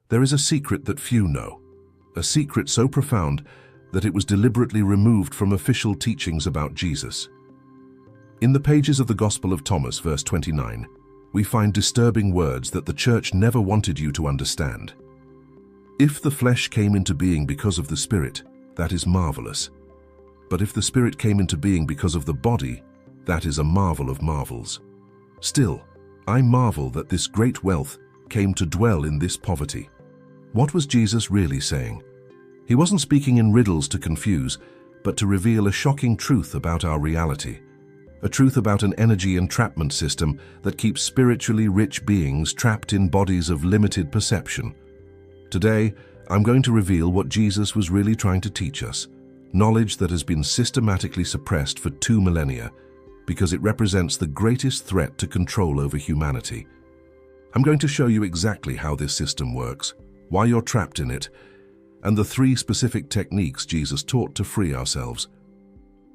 There is a secret that few know, a secret so profound that it was deliberately removed from official teachings about Jesus. In the pages of the Gospel of Thomas, verse 29, we find disturbing words that the church never wanted you to understand. If the flesh came into being because of the Spirit, that is marvelous. But if the Spirit came into being because of the body, that is a marvel of marvels. Still, I marvel that this great wealth came to dwell in this poverty. What was Jesus really saying? He wasn't speaking in riddles to confuse, but to reveal a shocking truth about our reality. A truth about an energy entrapment system that keeps spiritually rich beings trapped in bodies of limited perception. Today, I'm going to reveal what Jesus was really trying to teach us, knowledge that has been systematically suppressed for 2 millennia, because it represents the greatest threat to control over humanity. I'm going to show you exactly how this system works, why you're trapped in it, and the 3 specific techniques Jesus taught to free ourselves.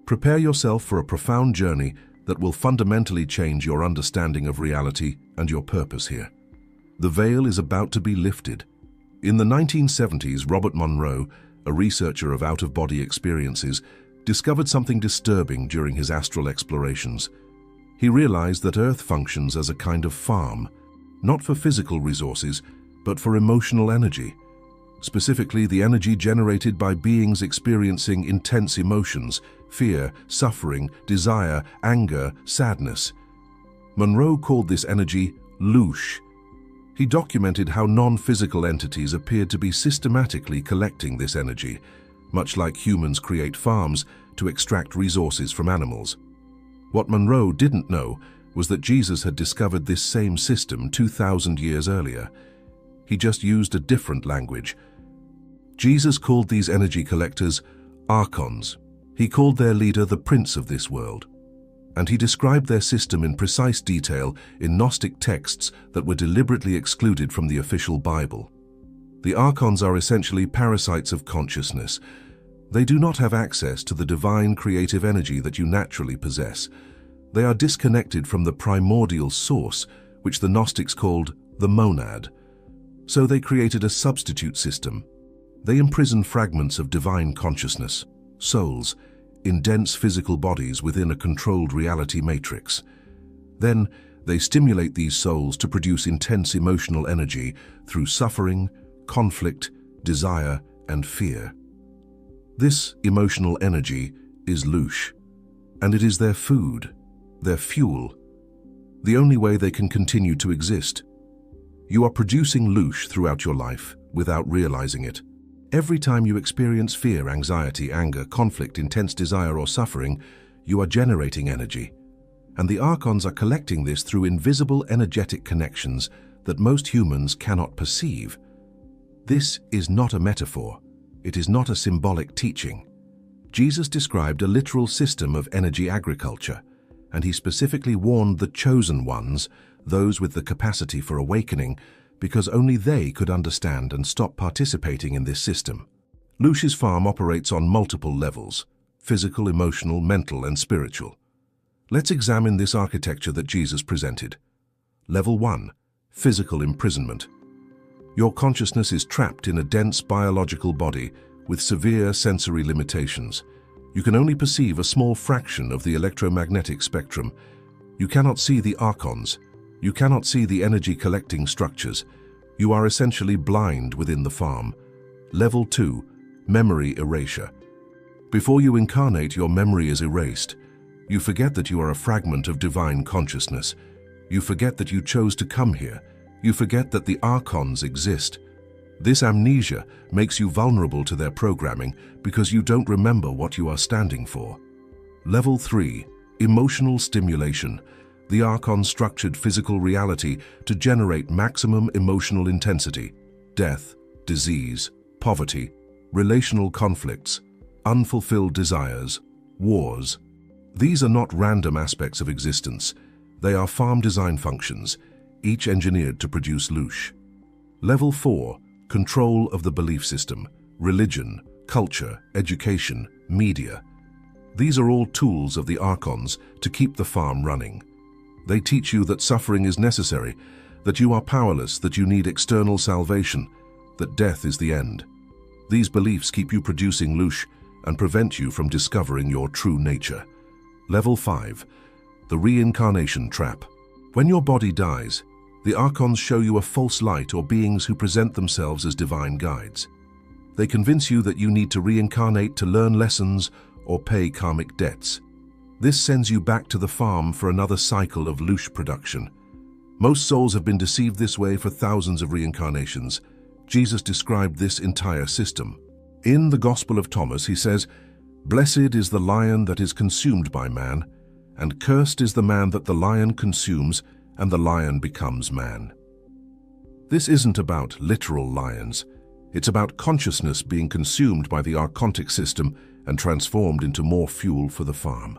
Prepare yourself for a profound journey that will fundamentally change your understanding of reality and your purpose here. The veil is about to be lifted. In the 1970s, Robert Monroe, a researcher of out-of-body experiences, discovered something disturbing during his astral explorations. He realized that Earth functions as a kind of farm, not for physical resources, but for emotional energy. Specifically, the energy generated by beings experiencing intense emotions, fear, suffering, desire, anger, sadness. Monroe called this energy loosh. He documented how non-physical entities appeared to be systematically collecting this energy, much like humans create farms to extract resources from animals. What Monroe didn't know was that Jesus had discovered this same system 2,000 years earlier. He just used a different language. Jesus called these energy collectors Archons. He called their leader the Prince of this world. And he described their system in precise detail in Gnostic texts that were deliberately excluded from the official Bible. The Archons are essentially parasites of consciousness. They do not have access to the divine creative energy that you naturally possess. They are disconnected from the primordial source, which the Gnostics called the monad. So they created a substitute system. They imprison fragments of divine consciousness, souls, in dense physical bodies within a controlled reality matrix. Then, they stimulate these souls to produce intense emotional energy through suffering, conflict, desire, and fear. This emotional energy is loosh, and it is their food, their fuel, the only way they can continue to exist. You are producing loosh throughout your life without realizing it. Every time you experience fear, anxiety, anger, conflict, intense desire, or suffering, you are generating energy. And the Archons are collecting this through invisible energetic connections that most humans cannot perceive. This is not a metaphor. It is not a symbolic teaching. Jesus described a literal system of energy agriculture, and he specifically warned the chosen ones, those with the capacity for awakening, because only they could understand and stop participating in this system. Loosh's farm operates on multiple levels: physical, emotional, mental, and spiritual. Let's examine this architecture that Jesus presented. Level 1. Physical imprisonment. Your consciousness is trapped in a dense biological body with severe sensory limitations. You can only perceive a small fraction of the electromagnetic spectrum. You cannot see the Archons. You cannot see the energy-collecting structures. You are essentially blind within the farm. Level 2. Memory erasure. Before you incarnate, your memory is erased. You forget that you are a fragment of divine consciousness. You forget that you chose to come here. You forget that the Archons exist. This amnesia makes you vulnerable to their programming because you don't remember what you are standing for. Level 3. Emotional stimulation. The Archons structured physical reality to generate maximum emotional intensity: death, disease, poverty, relational conflicts, unfulfilled desires, wars. These are not random aspects of existence. They are farm design functions, each engineered to produce loosh. Level 4. Control of the belief system: religion, culture, education, media. These are all tools of the Archons to keep the farm running. They teach you that suffering is necessary, that you are powerless, that you need external salvation, that death is the end. These beliefs keep you producing loosh and prevent you from discovering your true nature. Level 5. The Reincarnation Trap. When your body dies, the Archons show you a false light or beings who present themselves as divine guides. They convince you that you need to reincarnate to learn lessons or pay karmic debts. This sends you back to the farm for another cycle of loosh production. Most souls have been deceived this way for thousands of reincarnations. Jesus described this entire system. In the Gospel of Thomas, he says, "Blessed is the lion that is consumed by man, and cursed is the man that the lion consumes, and the lion becomes man." This isn't about literal lions. It's about consciousness being consumed by the archontic system and transformed into more fuel for the farm.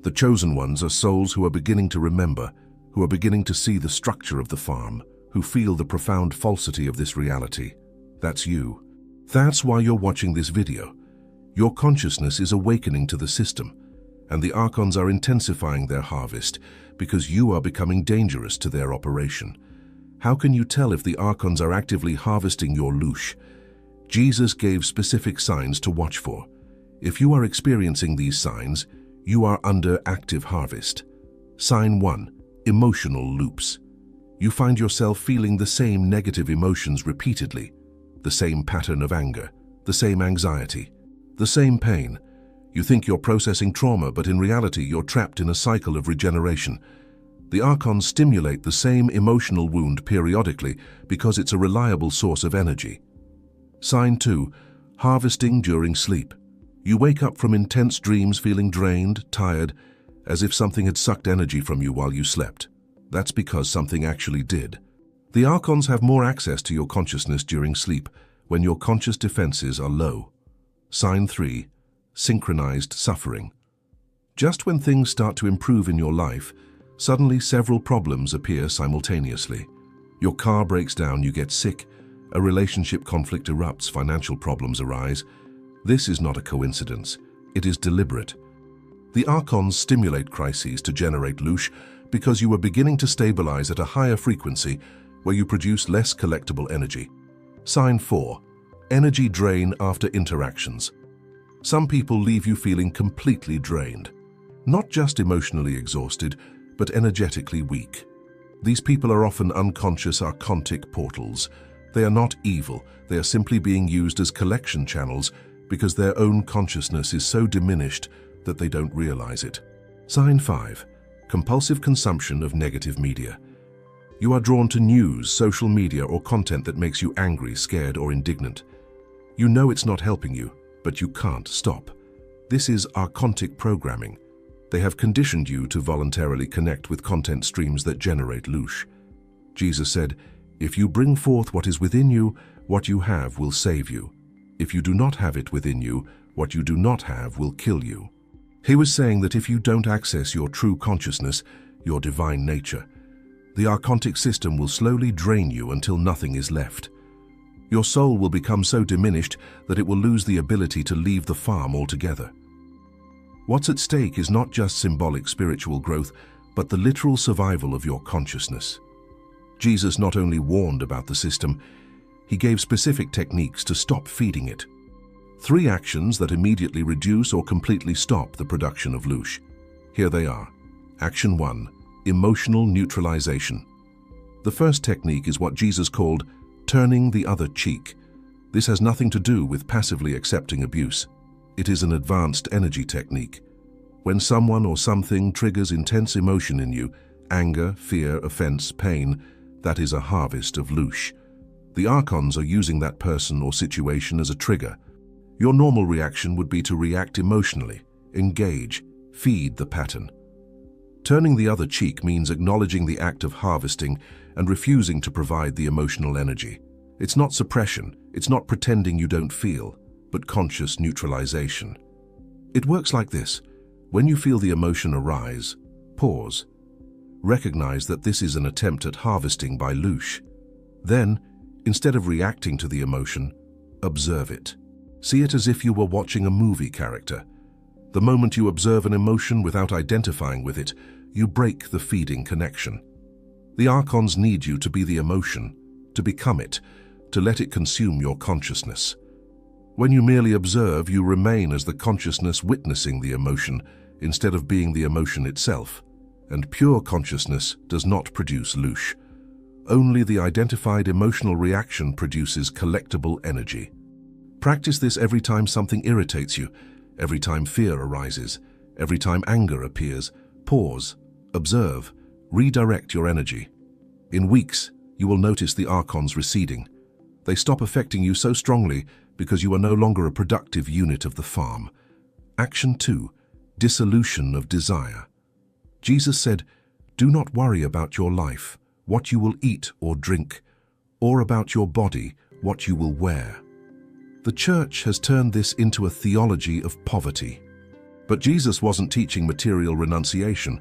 The chosen ones are souls who are beginning to remember, who are beginning to see the structure of the farm, who feel the profound falsity of this reality. That's you. That's why you're watching this video. Your consciousness is awakening to the system, and the Archons are intensifying their harvest because you are becoming dangerous to their operation. How can you tell if the Archons are actively harvesting your loosh? Jesus gave specific signs to watch for. If you are experiencing these signs, you are under active harvest. Sign 1. Emotional loops. You find yourself feeling the same negative emotions repeatedly, the same pattern of anger, the same anxiety, the same pain. You think you're processing trauma, but in reality you're trapped in a cycle of regeneration. The Archons stimulate the same emotional wound periodically because it's a reliable source of energy. Sign 2. Harvesting during sleep. You wake up from intense dreams feeling drained, tired, as if something had sucked energy from you while you slept. That's because something actually did. The Archons have more access to your consciousness during sleep when your conscious defenses are low. Sign 3. Synchronized suffering. Just when things start to improve in your life, suddenly several problems appear simultaneously. Your car breaks down, you get sick, a relationship conflict erupts, financial problems arise. This is not a coincidence. It is deliberate. The Archons stimulate crises to generate loosh because you are beginning to stabilize at a higher frequency where you produce less collectible energy. Sign 4. Energy drain after interactions. Some people leave you feeling completely drained. Not just emotionally exhausted, but energetically weak. These people are often unconscious archontic portals. They are not evil, they are simply being used as collection channels because their own consciousness is so diminished that they don't realize it. Sign 5. Compulsive consumption of negative media. You are drawn to news, social media, or content that makes you angry, scared, or indignant. You know it's not helping you, but you can't stop. This is archontic programming. They have conditioned you to voluntarily connect with content streams that generate loosh. Jesus said, "If you bring forth what is within you, what you have will save you. If you do not have it within you, what you do not have will kill you." He was saying that if you don't access your true consciousness, your divine nature, the archontic system will slowly drain you until nothing is left. Your soul will become so diminished that it will lose the ability to leave the farm altogether. What's at stake is not just symbolic spiritual growth, but the literal survival of your consciousness. Jesus not only warned about the system, he gave specific techniques to stop feeding it. 3 actions that immediately reduce or completely stop the production of loosh. Here they are. Action 1. Emotional neutralization. The first technique is what Jesus called turning the other cheek. This has nothing to do with passively accepting abuse. It is an advanced energy technique. When someone or something triggers intense emotion in you, anger, fear, offense, pain, that is a harvest of loosh. The Archons are using that person or situation as a trigger. Your normal reaction would be to react emotionally, engage, feed the pattern. Turning the other cheek means acknowledging the act of harvesting and refusing to provide the emotional energy. It's not suppression, it's not pretending you don't feel, but conscious neutralization. It works like this. When you feel the emotion arise, pause. Recognize that this is an attempt at harvesting by loosh. Then, instead of reacting to the emotion, observe it. See it as if you were watching a movie character. The moment you observe an emotion without identifying with it, you break the feeding connection. The Archons need you to be the emotion, to become it. to let it consume your consciousness. When you merely observe, you remain as the consciousness witnessing the emotion instead of being the emotion itself, and pure consciousness does not produce loosh. Only the identified emotional reaction produces collectible energy. Practice this every time something irritates you, every time fear arises, every time anger appears. Pause, observe, redirect your energy. In weeks, you will notice the Archons receding. They stop affecting you so strongly because you are no longer a productive unit of the farm. Action 2. Dissolution of desire. Jesus said, "Do not worry about your life, what you will eat or drink, or about your body, what you will wear." The church has turned this into a theology of poverty. But Jesus wasn't teaching material renunciation.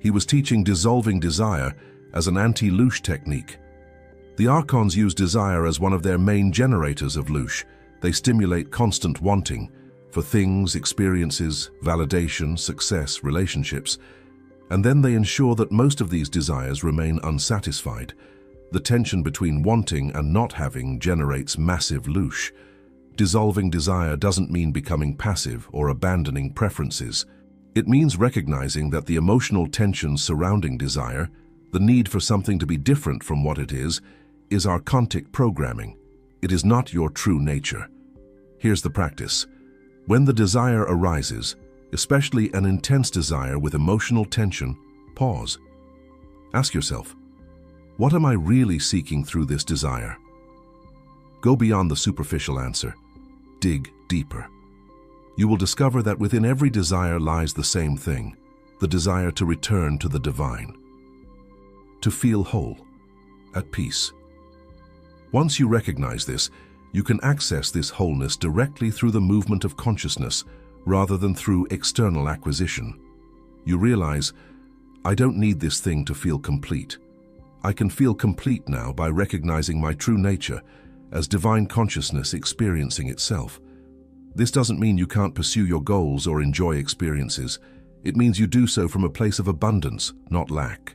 He was teaching dissolving desire as an anti-loosh technique. The Archons use desire as one of their main generators of loosh. They stimulate constant wanting for things, experiences, validation, success, relationships, and then they ensure that most of these desires remain unsatisfied. The tension between wanting and not having generates massive loosh. Dissolving desire doesn't mean becoming passive or abandoning preferences. It means recognizing that the emotional tensions surrounding desire, the need for something to be different from what it is archontic programming. It is not your true nature. Here's the practice. When the desire arises, especially an intense desire with emotional tension, pause. Ask yourself, what am I really seeking through this desire? Go beyond the superficial answer. Dig deeper. You will discover that within every desire lies the same thing, the desire to return to the divine, to feel whole, at peace. Once you recognize this, you can access this wholeness directly through the movement of consciousness rather than through external acquisition. You realize, I don't need this thing to feel complete. I can feel complete now by recognizing my true nature as divine consciousness experiencing itself. This doesn't mean you can't pursue your goals or enjoy experiences. It means you do so from a place of abundance, not lack.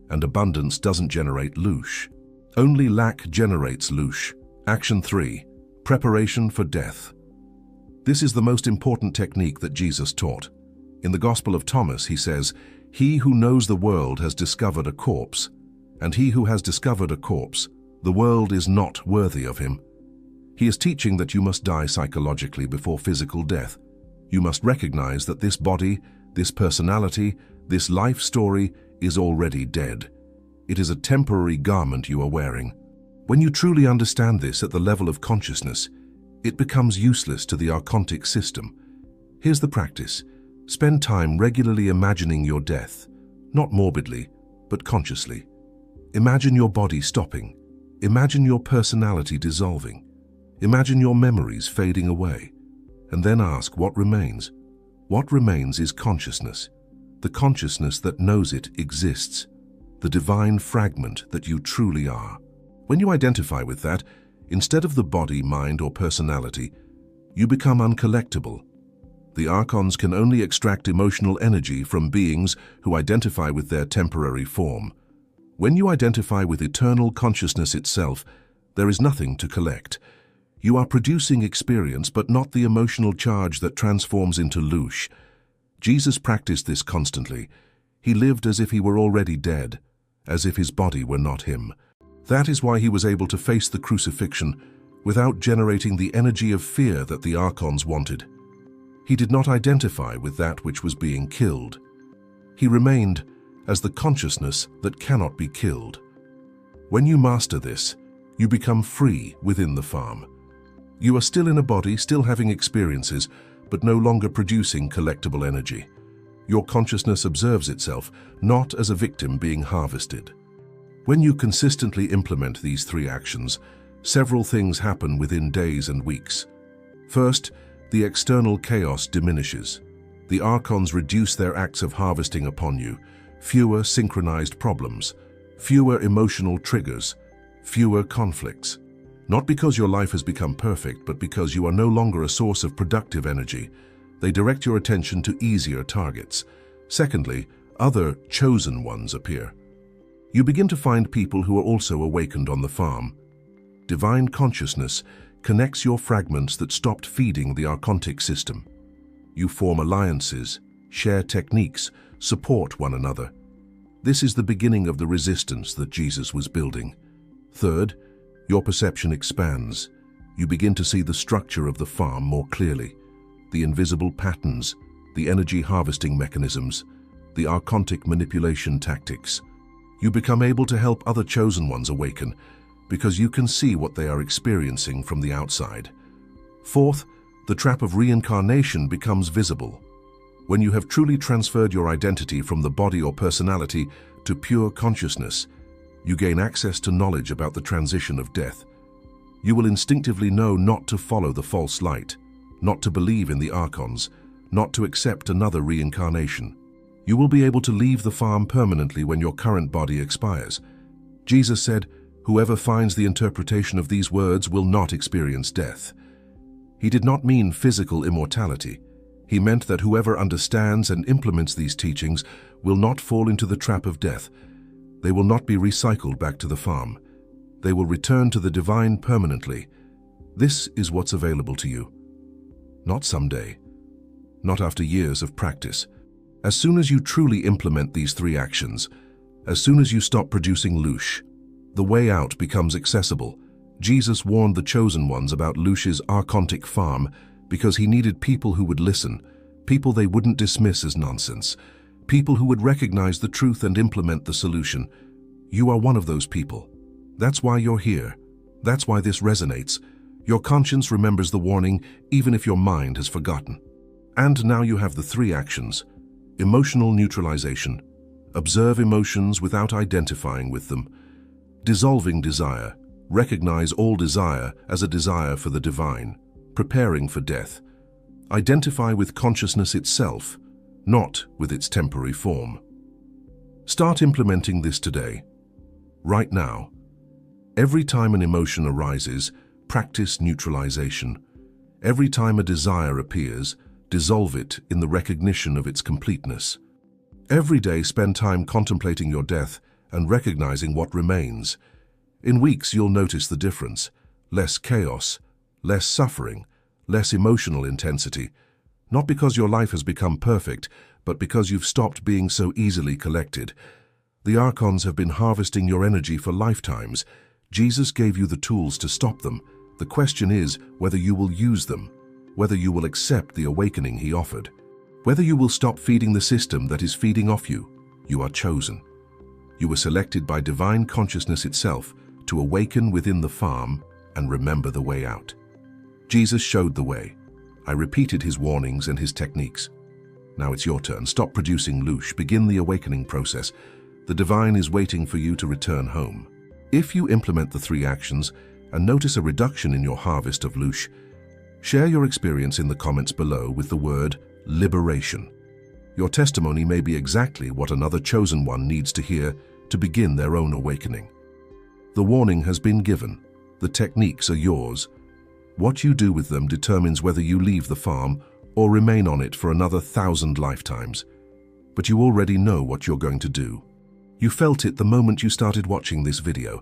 And abundance doesn't generate loosh. Only lack generates loosh. Action 3. Preparation for death. This is the most important technique that Jesus taught. In the Gospel of Thomas, he says, "He who knows the world has discovered a corpse, and he who has discovered a corpse, the world is not worthy of him." He is teaching that you must die psychologically before physical death. You must recognize that this body, this personality, this life story is already dead. It is a temporary garment you are wearing. When you truly understand this at the level of consciousness, it becomes useless to the archontic system. Here's the practice. Spend time regularly imagining your death, not morbidly, but consciously. Imagine your body stopping. Imagine your personality dissolving. Imagine your memories fading away. And then ask what remains. What remains is consciousness, the consciousness that knows it exists, the divine fragment that you truly are. When you identify with that, instead of the body, mind, or personality, you become uncollectible. The Archons can only extract emotional energy from beings who identify with their temporary form. When you identify with eternal consciousness itself, there is nothing to collect. You are producing experience, but not the emotional charge that transforms into loosh. Jesus practiced this constantly. He lived as if he were already dead, as if his body were not him. That is why he was able to face the crucifixion without generating the energy of fear that the Archons wanted. He did not identify with that which was being killed. He remained as the consciousness that cannot be killed. When you master this, you become free within the farm. You are still in a body, still having experiences, but no longer producing collectible energy. Your consciousness observes itself, not as a victim being harvested. When you consistently implement these 3 actions, several things happen within days and weeks. First, the external chaos diminishes. The Archons reduce their acts of harvesting upon you. Fewer synchronized problems, fewer emotional triggers, fewer conflicts. Not because your life has become perfect, but because you are no longer a source of productive energy. They direct your attention to easier targets. Secondly, other chosen ones appear. You begin to find people who are also awakened on the farm. Divine consciousness connects your fragments that stopped feeding the Archontic system. You form alliances, share techniques, support one another. This is the beginning of the resistance that Jesus was building. Third, your perception expands. You begin to see the structure of the farm more clearly. The invisible patterns, the energy harvesting mechanisms, the Archontic manipulation tactics. You become able to help other chosen ones awaken because you can see what they are experiencing from the outside. Fourth, the trap of reincarnation becomes visible. When you have truly transferred your identity from the body or personality to pure consciousness, you gain access to knowledge about the transition of death. You will instinctively know not to follow the false light, not to believe in the Archons, not to accept another reincarnation. You will be able to leave the farm permanently when your current body expires. Jesus said, "Whoever finds the interpretation of these words will not experience death." He did not mean physical immortality. He meant that whoever understands and implements these teachings will not fall into the trap of death. They will not be recycled back to the farm. They will return to the divine permanently. This is what's available to you. Not someday. Not after years of practice. As soon as you truly implement these three actions, as soon as you stop producing loosh, the way out becomes accessible. Jesus warned the chosen ones about Loosh's Archontic farm because he needed people who would listen, people they wouldn't dismiss as nonsense, people who would recognize the truth and implement the solution. You are one of those people. That's why you're here. That's why this resonates. Your conscience remembers the warning even if your mind has forgotten. And now you have the three actions. Emotional neutralization. Observe emotions without identifying with them. Dissolving desire. Recognize all desire as a desire for the divine. Preparing for death. Identify with consciousness itself, not with its temporary form. Start implementing this today. Right now. Every time an emotion arises, practice neutralization. Every time a desire appears, dissolve it in the recognition of its completeness. Every day spend time contemplating your death and recognizing what remains. In weeks you'll notice the difference. Less chaos, less suffering, less emotional intensity. Not because your life has become perfect, but because you've stopped being so easily collected. The Archons have been harvesting your energy for lifetimes. Jesus gave you the tools to stop them. The question is whether you will use them, whether you will accept the awakening he offered, whether you will stop feeding the system that is feeding off you. You are chosen. You were selected by divine consciousness itself to awaken within the farm and remember the way out. Jesus showed the way. I repeated his warnings and his techniques. Now it's your turn. Stop producing loosh. Begin the awakening process. The divine is waiting for you to return home. If you implement the three actions and notice a reduction in your harvest of loosh, share your experience in the comments below with the word liberation. Your testimony may be exactly what another chosen one needs to hear to begin their own awakening. The warning has been given. The techniques are yours. What you do with them determines whether you leave the farm or remain on it for another 1,000 lifetimes. But you already know what you're going to do. You felt it the moment you started watching this video.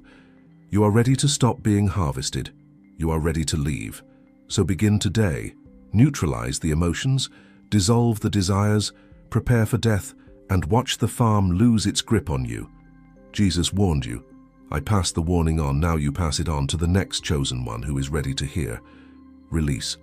You are ready to stop being harvested. You are ready to leave. So begin today. Neutralize the emotions, dissolve the desires, prepare for death, and watch the farm lose its grip on you. Jesus warned you. I passed the warning on, now you pass it on to the next chosen one who is ready to hear. Release.